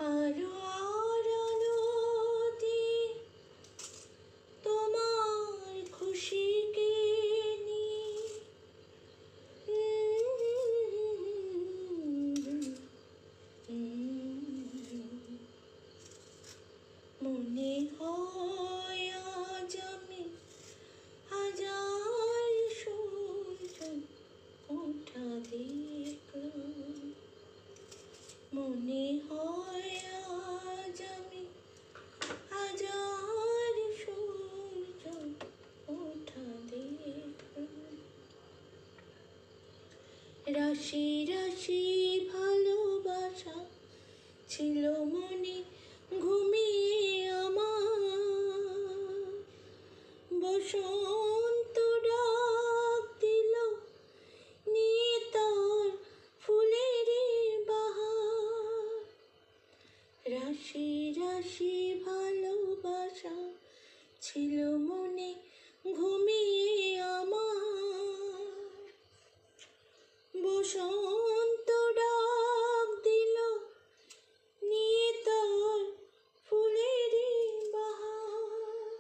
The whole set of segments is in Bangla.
আলো আর আলোতে তোমার খুশিকে নিয়ে মনে হয় আজ আমি হাজার সূর্য ওঠা দেখলাম। মনে হয় আজ আমি হাজার সূর্য ওঠা দেখলাম। রাশি রাশি ভালোবাসা ছিল মনে ঘুমিয়ে আমার। বসন্ত ডাক দিল নিয়ে তার ফুলের বাহার। রাশি রাশি ভালোবাসা ছিল মনে ঘুমিয়ে আমার। বসন্ত ডাক দিল নিয়ে তার ফুলের বাহার।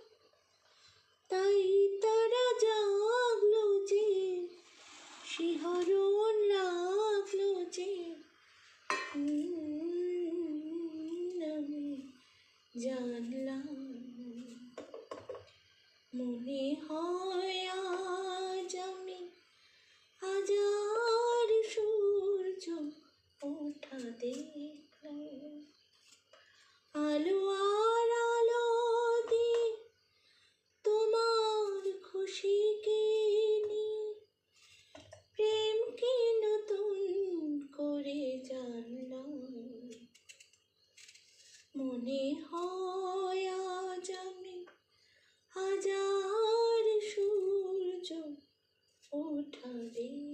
তাই তারা জাগলো যে, শিহরণ লাগলো যে, আমি জানলাম। মনে হয় আজ আমি হাজার সূর্য ওঠা দেখলাম। আলো আর আলো দিয়ে তোমার খুশিকে নিয়ে প্রেমকে নতুন করে জানলাম। মনে হয় আজ আমি হাজার সূর্য ওঠা দেখলাম।